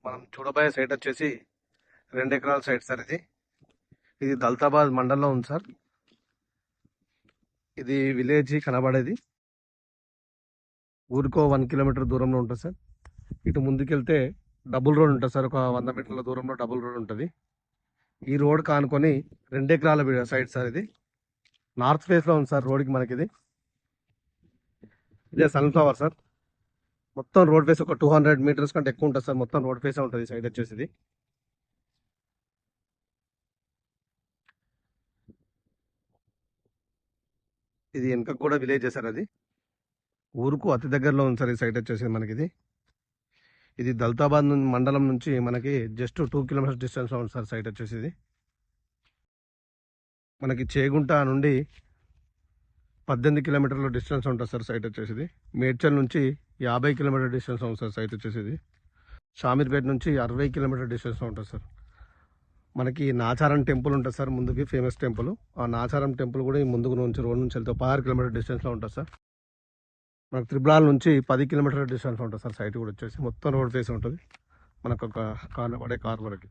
మనం చూడబోయే సైట్ వచ్చేసి 2 ఎకరాల సైట్ సార్. ఇది దౌలతాబాద్ మండలంలో ఉంది సార్. ఇది విలేజ్ కనబడేది. ఊరికో 1 కిలోమీటర్ దూరంలో ఉంటుంది సార్. ఇటు ముందుకెళ్తే డబుల్ రోడ్ ఉంటుంది సార్. ఒక 100 మీటర్ల దూరంలో డబుల్ రోడ్ ఉంటుంది. ఈ రోడ్ కానుకొని 2 ఎకరాల సైట్ సార్. ఇది నార్త్ ఫేస్లో ఉంది సార్. రోడ్కి మనకి ఇదే సన్ఫ్లవర్ సార్. మొత్తం రోడ్ ఫేస్ ఒక 200 మీటర్స్ కంటే ఎక్కువ ఉంటుంది సార్. మొత్తం రోడ్ ఫేసే ఉంటుంది సైడ్ వచ్చేసి. ఇది వెనక కూడా విలేజ్ సార్. అది ఊరుకు అతి దగ్గరలో ఉంది సార్ ఈ సైట్ వచ్చేసి మనకి. ఇది దౌలతాబాద్ మండలం నుంచి మనకి జస్ట్ 2 కిలోమీటర్స్ డిస్టెన్స్లో ఉంది సార్ సైట్ వచ్చేసి. మనకి చేగుంట నుండి 18 కిలోమీటర్ల డిస్టెన్స్ ఉంటుంది సార్ సైట్ వచ్చేసి. మేడ్చల్ నుంచి 50 కిలోమీటర్ డిస్టెన్స్ ఉంది సార్ సైట్ వచ్చేసి. షామీర్పేట నుంచి 60 కిలోమీటర్ డిస్టెన్స్లో ఉంటుంది సార్. మనకి నాచారం టెంపుల్ ఉంటుంది సార్ ముందుకి, ఫేమస్ టెంపుల్. ఆ నాచారం టెంపుల్ కూడా ఈ ముందుకు నుంచి రోడ్ నుంచి వెళ్తే 16 కిలోమీటర్ డిస్టెన్స్లో ఉంటుంది సార్. మనకు త్రిబులాల్ నుంచి 10 కిలోమీటర్ డిస్టెన్స్లో ఉంటుంది సార్ సైట్ కూడా వచ్చేసి. మొత్తం రోడ్ ఫేస్ ఉంటుంది మనకు. ఒక కార్ పడే కార్ వరకు.